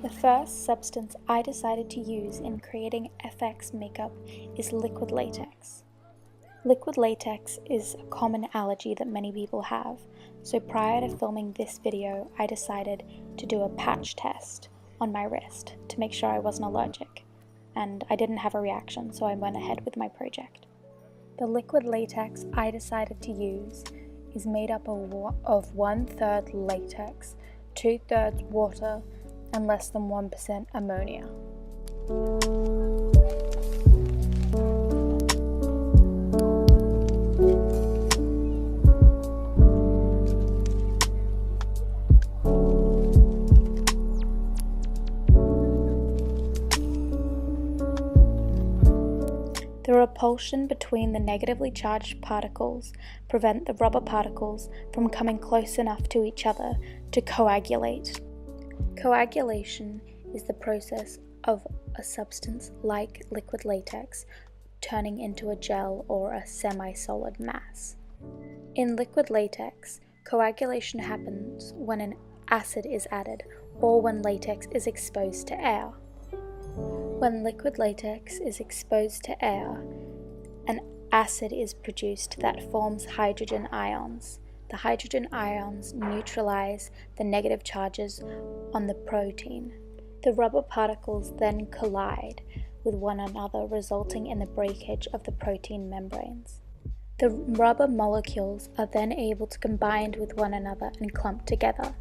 The first substance I decided to use in creating FX makeup is liquid latex. Liquid latex is a common allergy that many people have, so prior to filming this video, I decided to do a patch test on my wrist to make sure I wasn't allergic, and I didn't have a reaction, so I went ahead with my project. The liquid latex I decided to use is made up of 1/3 latex, 2/3 water, and less than 1% ammonia. The repulsion between the negatively charged particles prevent the rubber particles from coming close enough to each other to coagulate. Coagulation is the process of a substance like liquid latex turning into a gel or a semi-solid mass. In liquid latex, coagulation happens when an acid is added or when latex is exposed to air. When liquid latex is exposed to air, an acid is produced that forms hydrogen ions. The hydrogen ions neutralize the negative charges on the protein. The rubber particles then collide with one another, resulting in the breakage of the protein membranes. The rubber molecules are then able to combine with one another and clump together.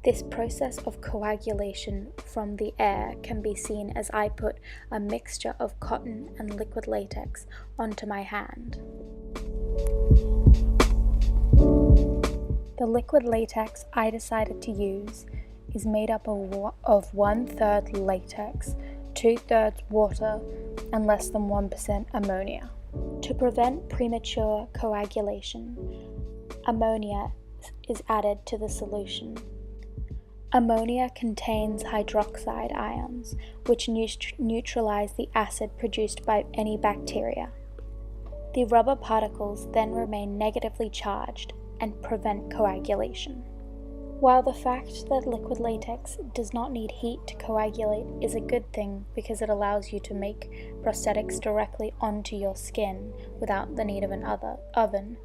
This process of coagulation from the air can be seen as I put a mixture of cotton and liquid latex onto my hand. The liquid latex I decided to use is made up of 1/3 latex, 2/3 water, and less than 1% ammonia. To prevent premature coagulation, ammonia is added to the solution. Ammonia contains hydroxide ions, which neutralize the acid produced by any bacteria. The rubber particles then remain negatively charged and prevent coagulation. While the fact that liquid latex does not need heat to coagulate is a good thing because it allows you to make prosthetics directly onto your skin without the need of an oven,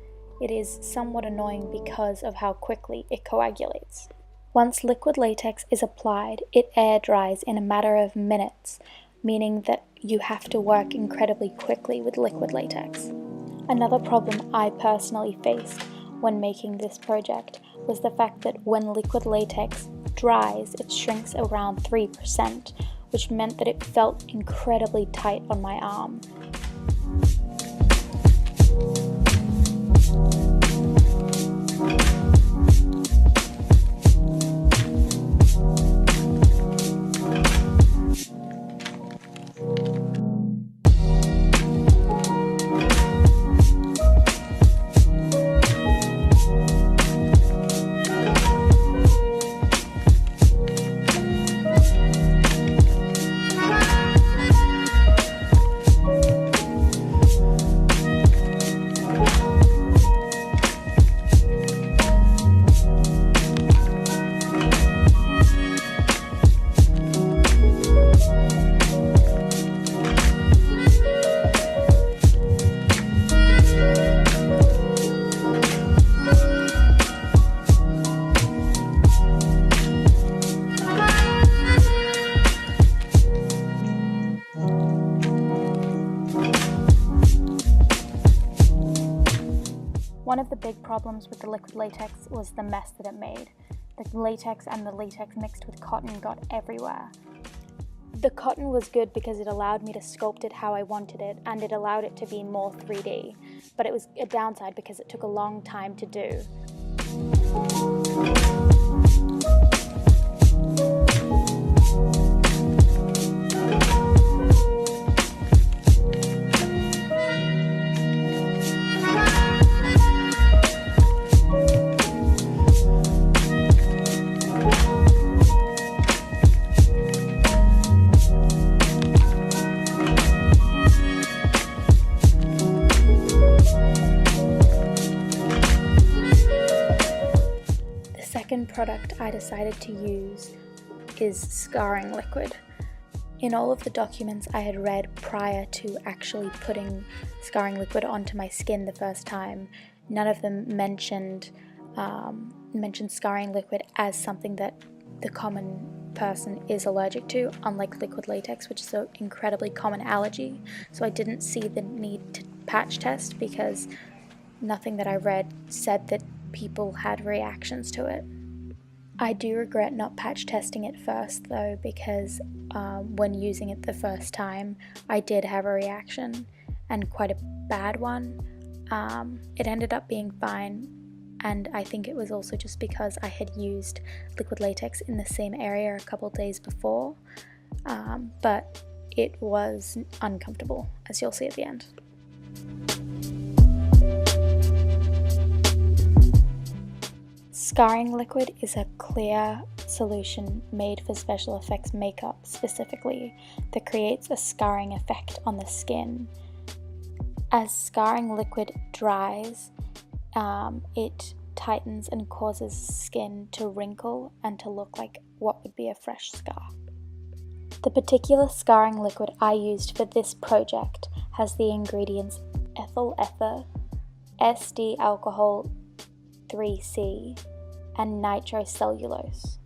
it is somewhat annoying because of how quickly it coagulates. Once liquid latex is applied, it air dries in a matter of minutes, meaning that you have to work incredibly quickly with liquid latex. Another problem I personally faced when making this project was the fact that when liquid latex dries, it shrinks around 3%, which meant that it felt incredibly tight on my arm. One of the big problems with the liquid latex was the mess that it made. The latex and the latex mixed with cotton got everywhere. The cotton was good because it allowed me to sculpt it how I wanted it, and it allowed it to be more 3D, but it was a downside because it took a long time to do. second product I decided to use is scarring liquid. In all of the documents I had read prior to actually putting scarring liquid onto my skin the first time, none of them mentioned scarring liquid as something that the common person is allergic to, unlike liquid latex, which is an incredibly common allergy. So I didn't see the need to patch test because nothing that I read said that people had reactions to it. I do regret not patch testing it first though, because when using it the first time I did have a reaction, and quite a bad one. It ended up being fine, and I think it was also just because I had used liquid latex in the same area a couple days before, but it was uncomfortable, as you'll see at the end. Scarring liquid is a clear solution made for special effects makeup specifically that creates a scarring effect on the skin. As scarring liquid dries, it tightens and causes skin to wrinkle and to look like what would be a fresh scar. The particular scarring liquid I used for this project has the ingredients ethyl ether, SD alcohol 3C, and nitrocellulose.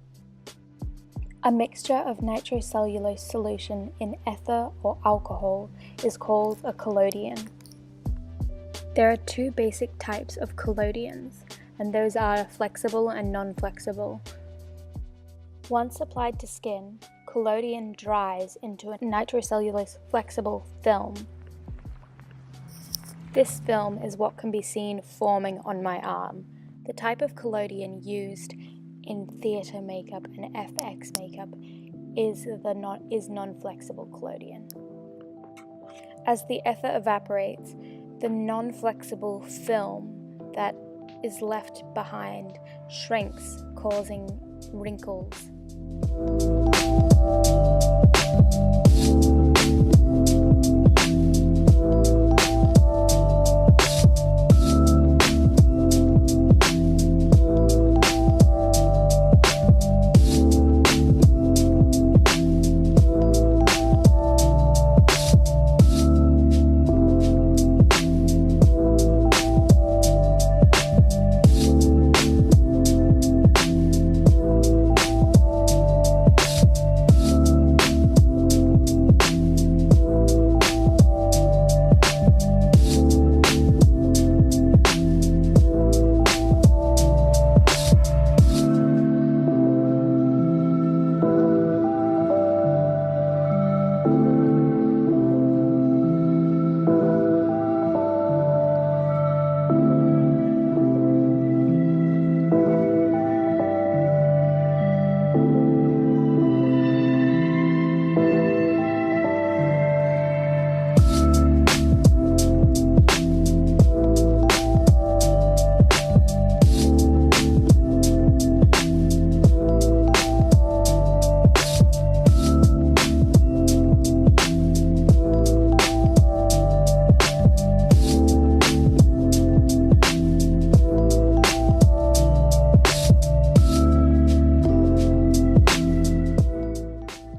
A mixture of nitrocellulose solution in ether or alcohol is called a collodion. There are two basic types of collodions, and those are flexible and non-flexible. Once applied to skin, collodion dries into a nitrocellulose flexible film. This film is what can be seen forming on my arm. The type of collodion used in theatre makeup and FX makeup is non-flexible collodion. As the ether evaporates, the non-flexible film that is left behind shrinks, causing wrinkles.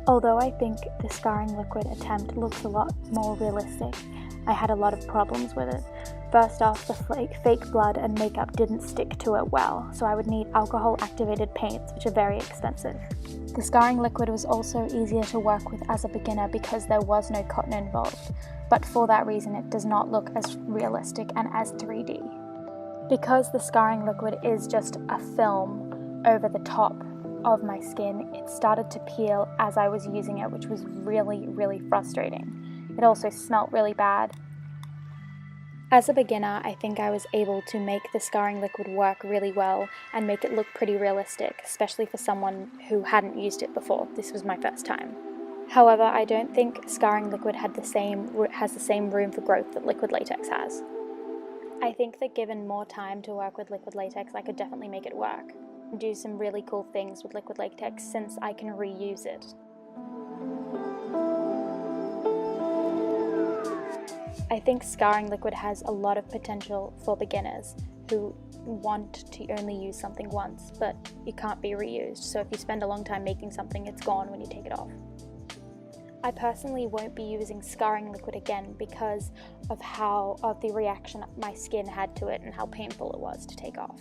Although I think the scarring liquid attempt looks a lot more realistic, I had a lot of problems with it. First off, the fake blood and makeup didn't stick to it well, so I would need alcohol activated paints, which are very expensive. The scarring liquid was also easier to work with as a beginner because there was no cotton involved, but for that reason it does not look as realistic and as 3D. Because the scarring liquid is just a film over the top of my skin, it started to peel as I was using it, which was really, really frustrating. It also smelt really bad. As a beginner, I think I was able to make the scarring liquid work really well and make it look pretty realistic, especially for someone who hadn't used it before. This was my first time. However, I don't think scarring liquid has the same room for growth that liquid latex has. I think that given more time to work with liquid latex, I could definitely make it work and do some really cool things with liquid latex since I can reuse it. I think scarring liquid has a lot of potential for beginners, who want to only use something once, but it can't be reused. So if you spend a long time making something, it's gone when you take it off. I personally won't be using scarring liquid again because of the reaction my skin had to it and how painful it was to take off.